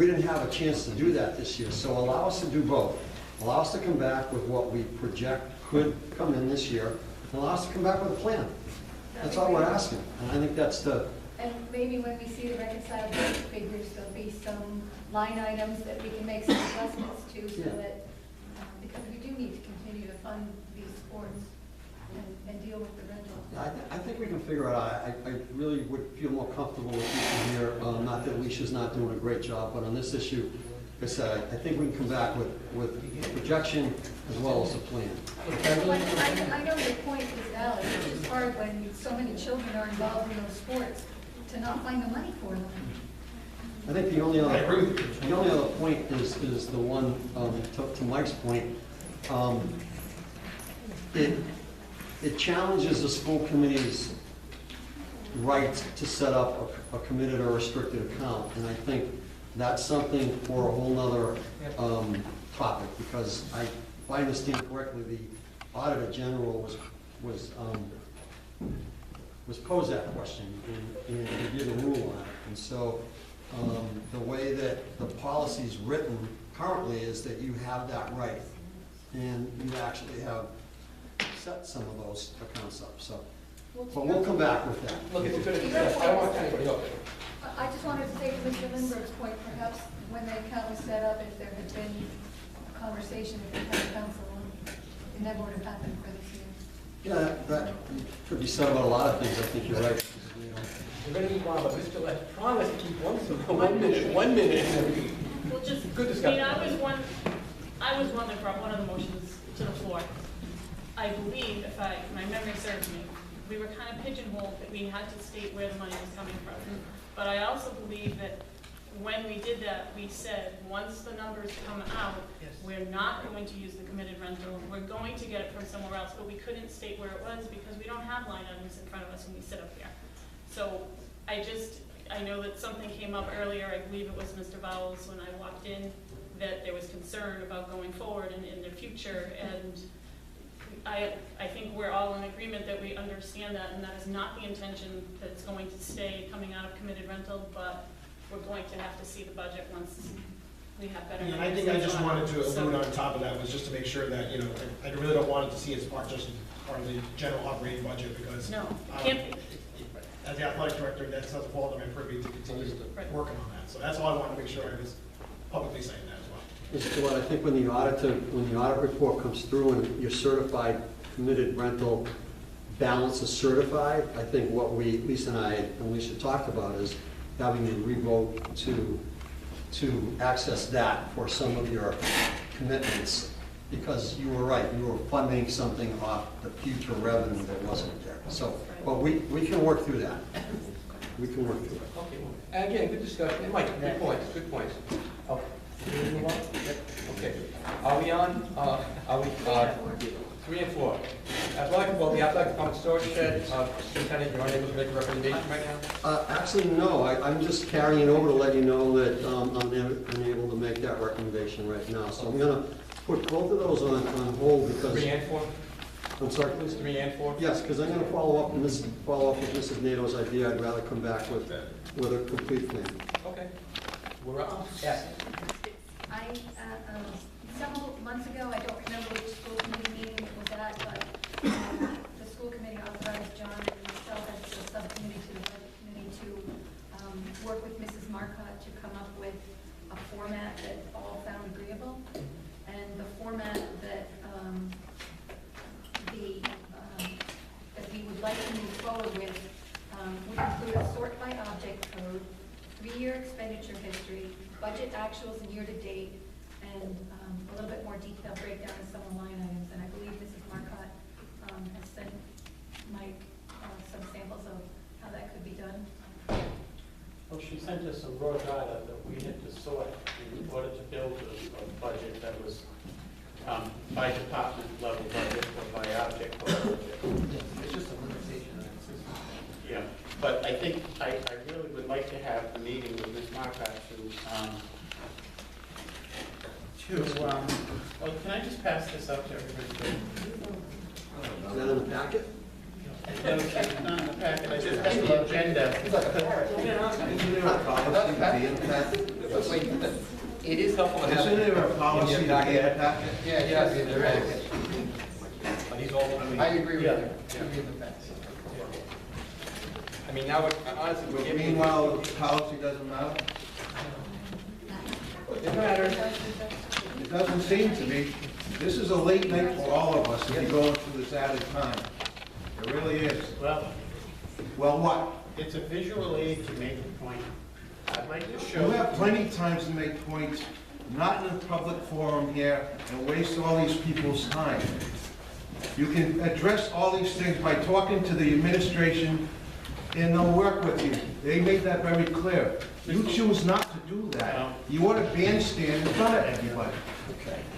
we didn't have a chance to do that this year, so allow us to do both. Allow us to come back with what we project could come in this year, and allow us to come back with a plan. That's all we're asking, and I think that's the... And maybe when we see the reconciled figures, there'll be some line items that we can make some adjustments to, so that, because we do need to continue to fund these sports and deal with the rental. I think we can figure it out. I really would feel more comfortable with you here. Not that Alicia's not doing a great job, but on this issue, like I said, I think we can come back with projection as well as a plan. I know your point is valid. It's just hard when so many children are involved in those sports to not find the money for them. I think the only other point is the one, to Mike's point, it challenges the school committee's right to set up a committed or restricted account, and I think that's something for a whole nother topic, because if I understand correctly, the Auditor General was posed that question and he did a rule on it. And so the way that the policy is written currently is that you have that right, and you actually have set some of those accounts up. So, but we'll come back with that. Look, it's a good discussion. I don't want anybody else. I just wanted to say to Mr. Lindbergh's point, perhaps when the account was set up, if there had been a conversation with the town council, it never would have happened for this year. Yeah, that could be said about a lot of things. I think you're right. We're going to move on, but Mr. Les, promise to keep one minute. 1 minute. Well, just, Good I discussion. mean, I was one that brought one of the motions to the floor. I believe, if my memory serves me, we were kind of pigeonholed that we had to state where the money was coming from. But I also believe that when we did that, we said, once the numbers come out, we're not going to use the committed rental. We're going to get it from somewhere else, but we couldn't state where it was because we don't have line items in front of us when we sit up here. So I know that something came up earlier, I believe it was Mr. Bowles when I walked in, that there was concern about going forward and in the future, and I think we're all in agreement that we understand that, and that is not the intention that it's going to stay coming out of committed rental, but we're going to have to see the budget once we have better. Yeah, I think I just wanted to allude on top of that was just to make sure that, I really don't want it to see it as part of the general operating budget, because No, it can't be. as the athletic director, that's not the fault of my purview to continue working on that. So that's all I wanted to make sure I was publicly saying that as well. Mr. Gillette, I think when the audit report comes through and your certified committed rental balance is certified, I think what Lisa and I and Alicia talked about is having you revoke to access that for some of your commitments, because you were right, you were funding something off the future revenue that wasn't there. So, but we can work through that. We can work through it. Okay, and again, good discussion. And Mike, good points, good points. Okay. Can we move on? Okay. Are we on, 3 and 4? Well, the athletic department storage shed, Superintendent, you're unable to make a recommendation right now? Actually, no, I'm just carrying it over to let you know that I'm unable to make that recommendation right now. So I'm gonna put both of those on hold because... 3 and 4? I'm sorry, please? 3 and 4? Yes, because I'm gonna follow up with Mrs. Nato's idea. I'd rather come back with a complete plan. Okay. We're up. Yes. Several months ago, I don't remember which school committee meeting it was at, but the school committee authorized John and myself as the subcommittee to the budget committee to work with Mrs. Marcotte to come up with a format that all found agreeable. And the format that that we would like to move forward with would include a sort by object code, 3-year expenditure history, budget actuals and year-to-date, and a little bit more detailed breakdown of some of the line items. And I believe Mrs. Marcotte has sent Mike some samples of how that could be done. Well, she sent us a raw data that we had to sort in order to build a budget that was by department level budget or by object level budget. It's just a limitation of the system. Yeah, but I think I really would like to have a meeting with Ms. Marcotte well, can I just pass this up to everybody? Is that in the packet? No, it's not in the packet, I just have the agenda. Wait, it is helpful to have. Isn't there a policy in to your packet. add that? Yeah, yes, there is. But he's all, I agree with Yeah. you. I agree with that. I mean, now, honestly, we're giving. Meanwhile, the policy doesn't matter? It matters. It doesn't seem to be. This is a late night for all of us to be going through this added time. It really is. Well, Well, what? it's a visual aid to make a point. I'd like to show. You have plenty of times to make points, not in a public forum here, and waste all these people's time. You can address all these things by talking to the administration, and they'll work with you. They made that very clear. You choose not to do that. You want to bandstand in front of everybody.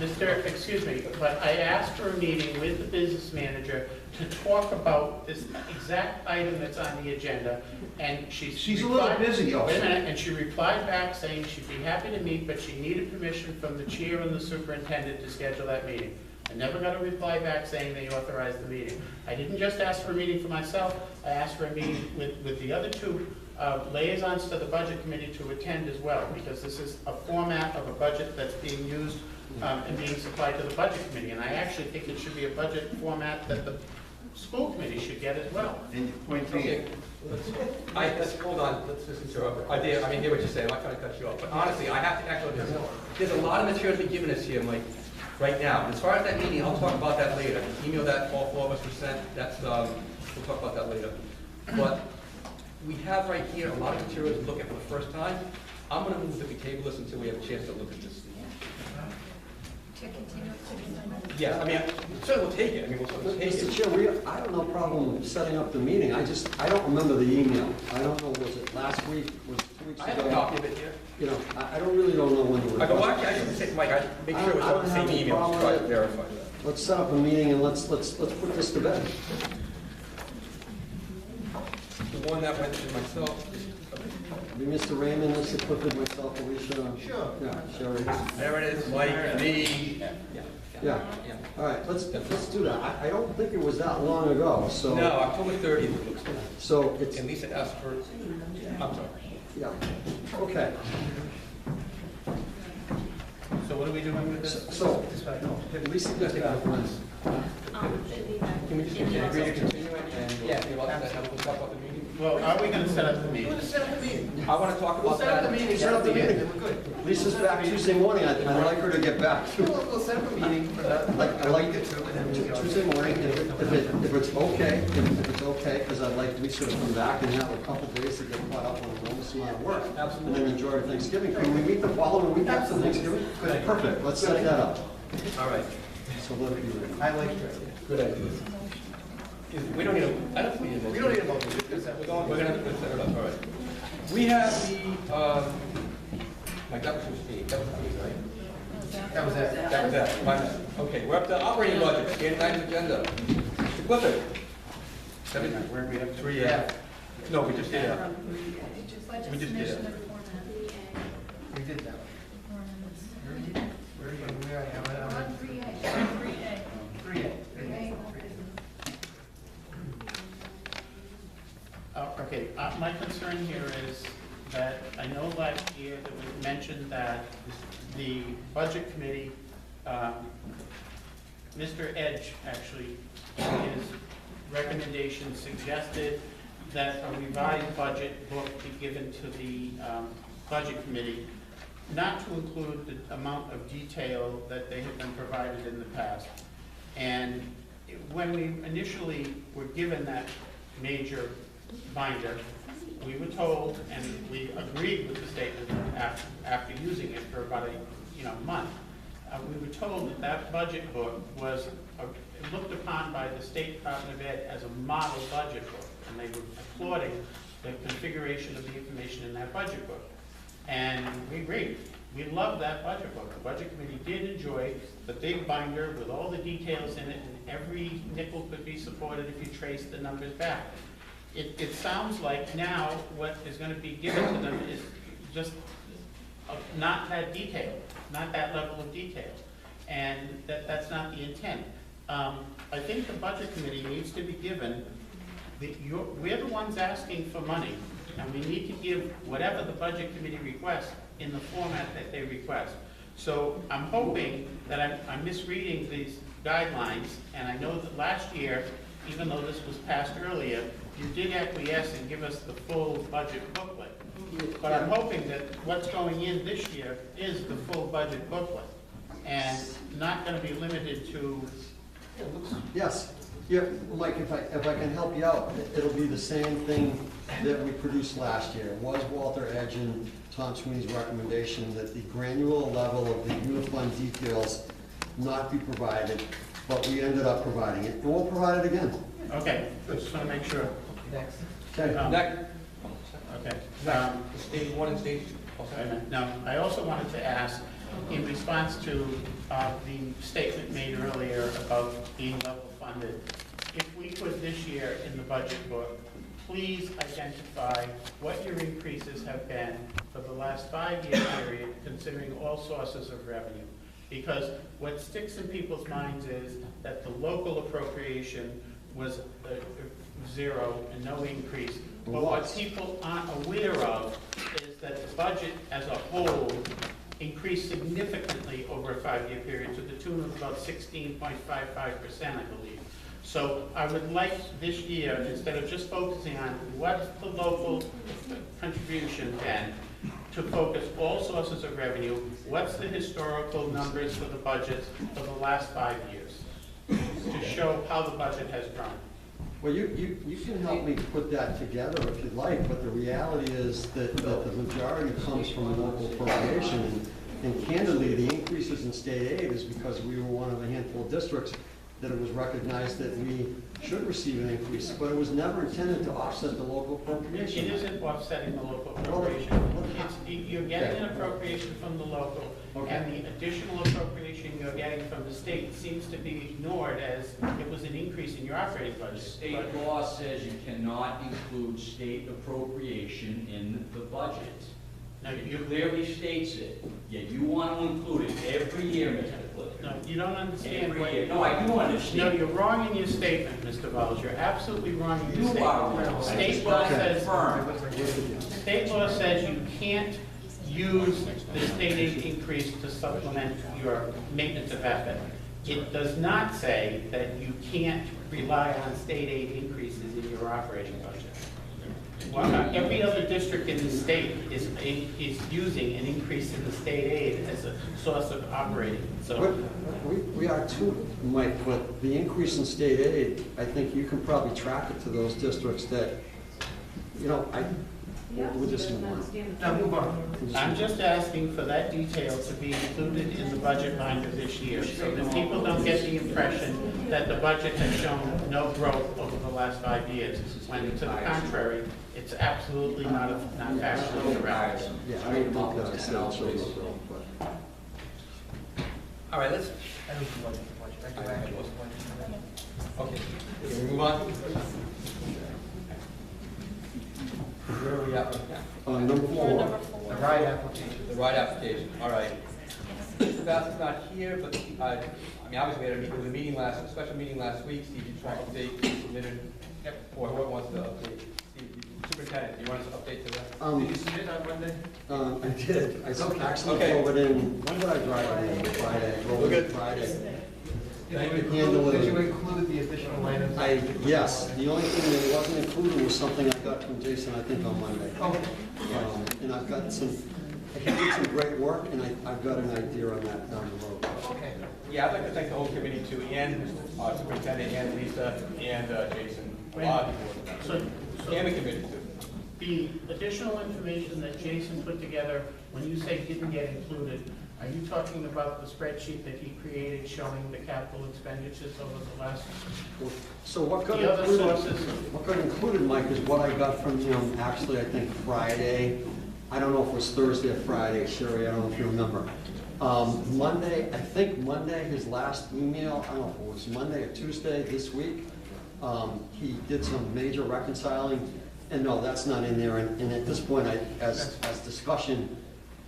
Mr., excuse me, but I asked for a meeting with the business manager to talk about this exact item that's on the agenda, and She's a little busy also. Wait a minute, and she replied back saying she'd be happy to meet, but she needed permission from the chair and the superintendent to schedule that meeting. I never got a reply back saying they authorized the meeting. I didn't just ask for a meeting for myself, I asked for a meeting with the other two liaisons to the budget committee to attend as well, because this is a format of a budget that's being used and being supplied to the budget committee. And I actually think it should be a budget format that the school committee should get as well. And your point Okay, being, let's, hold on, let's listen to her. I hear what you're saying, I'm not trying to cut you off, but honestly, I have to echo this. There's a lot of material to be given us here, Mike, right now. As far as that meeting, I'll talk about that later. Email that, all four of us were sent, that's, we'll talk about that later. But we have right here a lot of material to look at for the first time. I'm gonna move that we table this until we have a chance to look at this. To continue to December. Yes, I mean, certainly we'll take it, I mean, we'll take Mr. it. Chair, I have no problem setting up the meeting. I don't remember the email. I don't know, was it last week, was it 2 weeks I have a ago? copy of it here. You know, I really don't know when you were. I go, well, actually, I should say, Mike, I make sure it's all the same email, to try to verify that. Let's set up a meeting and let's put this to bed. The one that went to myself, Maybe Mr. Raymond, Mr. Clifford, myself, Alicia. Sure. Yeah, Sherry. there it is, Mike, me. Yeah, all right, let's do that. I don't think it was that long ago, so. No, October 30th, it looks like. So it's, And Lisa asked for, I'm sorry. yeah, okay. So what are we doing with this? So, Lisa gets back once. Can we just agree to continue it and we'll see about that, and we'll talk about the meeting? Well, are we gonna set up the We're meeting? gonna set up the meeting. I want to talk We'll about set up the that. meeting. Set up the at end, meeting. and We're good. Lisa's back Tuesday morning. I'd like her to get back. We'll set up a meeting for that. I'd like it to, and then we'll go. Tuesday morning, if it's okay, because I'd like Lisa to come back and have a couple days to get caught up on an enormous amount of work. And then enjoy Thanksgiving. Can we meet the following week after Thanksgiving? Good, perfect, let's set that up. All right. So let it be ready. I like that. Good idea. We don't need a, I don't think we need a motion. We don't need a motion. Because that We're was going, we're going to set it up, all right. We have the, like, that was 15, that was 15, right? That was it. That was that, my bad. Okay, we're up to operating budget, scan tonight's agenda. Mr. Clifford. Where we have Three, no, we just did that. Budget We just did submission it. of format. We did that. Where are you? Where are you? I'm On on 3A. 3A. 3A. Okay, my concern here is that I know last year it was mentioned that the budget committee, Mr. Edge actually, in his recommendation suggested that a revised budget book be given to the budget committee, not to include the amount of detail that they have been provided in the past. And when we initially were given that major binder, we were told, and we agreed with the statement after using it for about a month, we were told that that budget book was looked upon by the State Department of Ed as a model budget book, and they were applauding the configuration of the information in that budget book. And we agreed. We loved that budget book. The budget committee did enjoy the big binder with all the details in it, and every nickel could be supported if you trace the numbers back. It sounds like now what is going to be given to them is just not that detailed, not that level of detail, and that's not the intent. I think the budget committee needs to be given, we're the ones asking for money, and we need to give whatever the budget committee requests in the format that they request. So I'm hoping that I'm misreading these guidelines, and I know that last year, even though this was passed earlier, you did acquiesce and give us the full budget booklet. But I'm hoping that what's going in this year is the full budget booklet, and not gonna be limited to, Yes, yeah, Mike, if I can help you out, it'll be the same thing that we produced last year. It was Walter Edge and Tom Sweeney's recommendation that the granular level of the uniform details not be provided, but we ended up providing it, and we'll provide it again. okay, just wanna make sure. Next. Okay. Next, Okay. stage one and stage two. Wait a minute. Now, I also wanted to ask, in response to the statement made earlier about being level funded, if we could this year in the budget book, please identify what your increases have been for the last 5-year period, considering all sources of revenue. Because what sticks in people's minds is that the local appropriation was zero and no increase. But what people aren't aware of is that the budget as a whole increased significantly over a 5-year period to the tune of about 16.55%, I believe. So I would like this year, instead of just focusing on what's the local contribution then, to focus all sources of revenue, what's the historical numbers for the budget for the last 5 years, to show how the budget has grown. Well, you can help me put that together if you'd like, but the reality is that the majority comes from local appropriation. And candidly, the increases in state aid is because we were one of a handful of districts that it was recognized that we should receive an increase, but it was never intended to offset the local appropriation. It isn't offsetting the local appropriation. You're getting an appropriation from the local, and the additional appropriation you're getting from the state seems to be ignored as it was an increase in your operating budget. State law says you cannot include state appropriation in the budget. Now, It clearly states it, yet you want to include it every year, Mr. Clifford. No, you don't understand Every what year. No, I do No, understand. you're wrong in your statement, Mr. Wells. You're absolutely wrong in your You statement. are wrong. State law says, Confirmed. state law says you can't use the state aid increase to supplement your maintenance of asset. It does not say that you can't rely on state aid increases in your operating budget. Well, every other district in the state is using an increase in the state aid as a source of operating, so. We are too, Mike, but the increase in state aid, I think you can probably track it to those districts that, we'll just move on. Now, move on. I'm just asking for that detail to be included in the budget binder this year, so that people don't get the impression that the budget has shown no growth over the last 5 years, when to the contrary, it's absolutely not factually correct. Yeah, I don't think that I said it showed no growth, but. All right, let's, I don't want to watch it. I do actually want to watch it. okay, can we move on? Where are we at? Number four. The ride application. The right application, all right. Mr. Bassett's not here, but, obviously, we had a meeting a special meeting last week. Steve, you try to update, you submitted, or whoever wants to update. Steve, Superintendent, do you want us to update to that? Did you submit on Monday? I did. I actually Okay. drove it in, when did I drive it in? Friday. Drove We're it good. Friday. Did you include the additional items? Yes, the only thing that wasn't included was something I got from Jason, I think, on Monday. Oh, And I've got he did some great work, and I've got an idea on that down the road. okay. Yeah, I'd like to thank the whole committee too, and Superintendent, and Lisa, and Jason. A lot of people worked on So, it. And the committee too. the additional information that Jason put together, when you say didn't get included, are you talking about the spreadsheet that he created showing the capital expenditures over the last, So what got the other included, sources? what got included, Mike, is what I got from him, actually, I think Friday. I don't know if it was Thursday or Friday, Sherry, I don't know if you remember. Monday, I think Monday, his last email, I don't know if it was Monday or Tuesday this week, he did some major reconciling, and no, that's not in there, and at this point, as discussion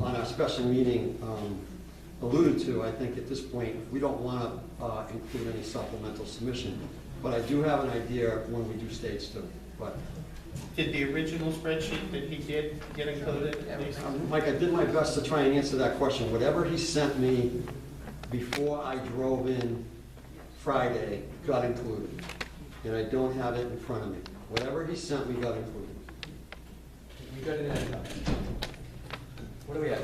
on our special meeting alluded to, I think at this point, we don't want to include any supplemental submission, but I do have an idea when we do stage two, but Did the original spreadsheet that he did get included? Mike, I did my best to try and answer that question. Whatever he sent me before I drove in Friday got included. And I don't have it in front of me. Whatever he sent me got included. We got it in. What do we have?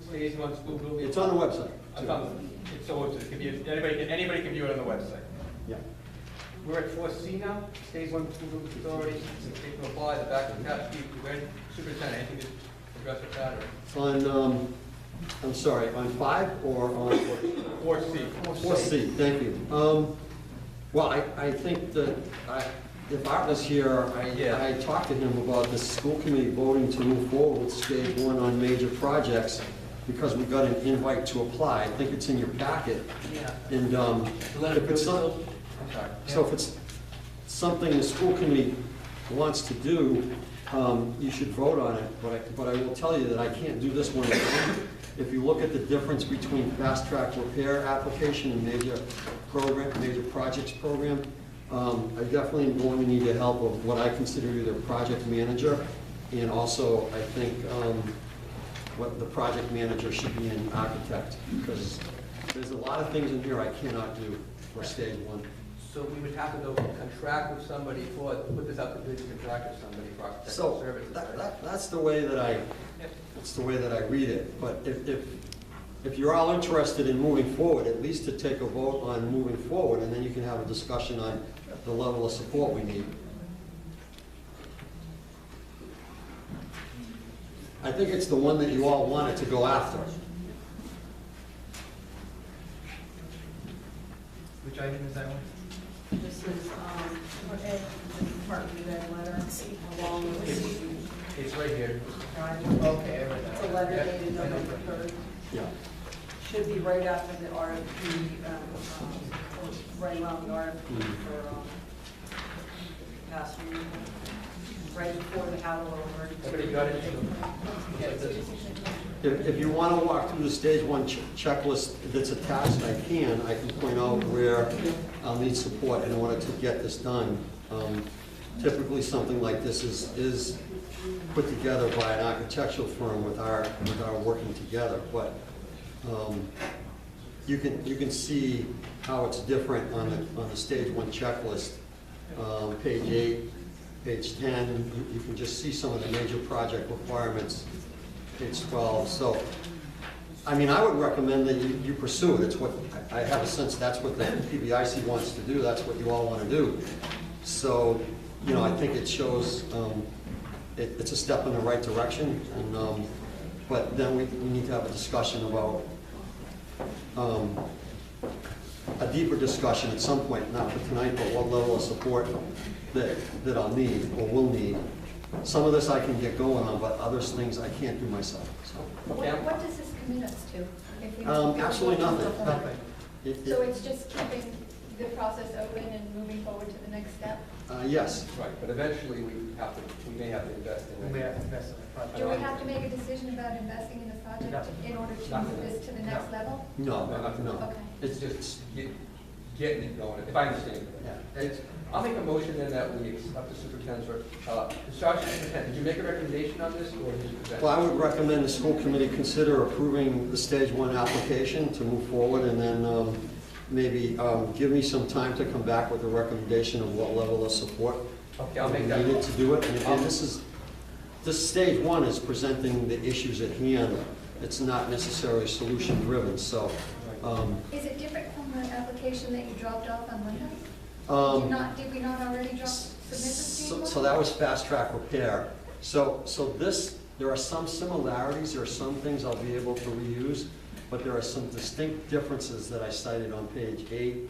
Stage one school building? It's on the website. I too. found it. So it can be, anybody can view it on the website. Yeah. We're at 4C now, stage one school building authority, state to apply, the back of the cap sheet, superintendent, anything to address with that, or? It's on, I'm sorry, on 5 or on 4C. 4C, thank you. Well, I think that if Art was here, I talked to him about the school committee voting to move forward with stage 1 on major projects because we got an invite to apply. I think it's in your packet. Yeah. And if it's some, I'm sorry. so if it's something the school committee wants to do, you should vote on it. But I will tell you that I can't do this one alone. If you look at the difference between fast track repair application and major projects program, I definitely am going to need the help of what I consider either project manager, and also I think what the project manager should be an architect, because there's a lot of things in here I cannot do for stage 1. So we would have to go contract with somebody for, put this out to bid, contract with somebody for architectural So services. right? that's the way that I read it. But if you're all interested in moving forward, at least to take a vote on moving forward, and then you can have a discussion on the level of support we need. I think it's the one that you all wanted to go after. Which item is that one? This is, the department head letter, along with It's right here. Okay, I read it's that. a letter dated I know. November 3rd. Yeah. Should be right after the RFP, or right around the RFP for past year, right before the Halloween. Everybody got it? If you want to walk through the stage 1 checklist that's attached, I can point out where I'll need support in order to get this done. Typically, something like this is put together by an architectural firm with our working together, but you can see how it's different on the stage 1 checklist. Page 8, page 10, you can just see some of the major project requirements. Page 12. So, I mean, I would recommend that you pursue it. It's what I have a sense that's what the PBIC wants to do. That's what you all want to do. So, I think it shows it's a step in the right direction. And but then we need to have a discussion about a deeper discussion at some point, not for tonight, but what level of support that I'll need or will need. Some of this I can get going on, but other things I can't do myself. So, What does this commit us to? If we don't feel absolutely comfortable? nothing. So it's just keeping the process open and moving forward to the next step? Yes. Right, but eventually we may have to invest in it. We may have to invest in the project. Do we have to make a decision about investing in the project in order to move this to the next level? No, No. no. Okay. It's just getting it going, if I understand it. Yeah. I'll make a motion then that we accept the superintendent's, Sergeant Superintendent, did you make a recommendation on this, or did you present? Well, I would recommend the school committee consider approving the stage 1 application to move forward, and then maybe give me some time to come back with a recommendation of what level of support Okay, I'll we make that. needed to do it. And again, this stage 1 is presenting the issues at hand. It's not necessarily solution driven, so. Is it different from the application that you dropped off on Monday? Did we not already submit the state one? So that was fast track repair. So this, there are some similarities, there are some things I'll be able to reuse, but there are some distinct differences that I cited on page 8,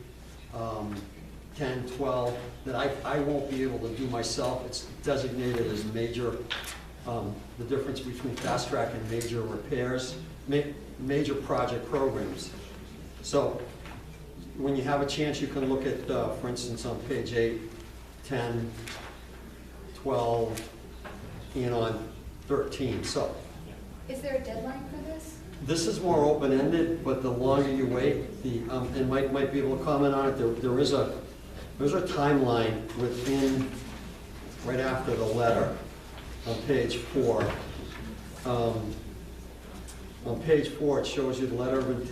10, 12, that I won't be able to do myself. It's designated as major, the difference between fast track and major repairs, major project programs. So when you have a chance, you can look at, for instance, on page 8, 10, 12, and on 13. So Is there a deadline for this? this is more open-ended, but the longer you wait, and Mike might be able to comment on it, there is a timeline within right after the letter, on page 4. On page 4, it shows you the letter of intent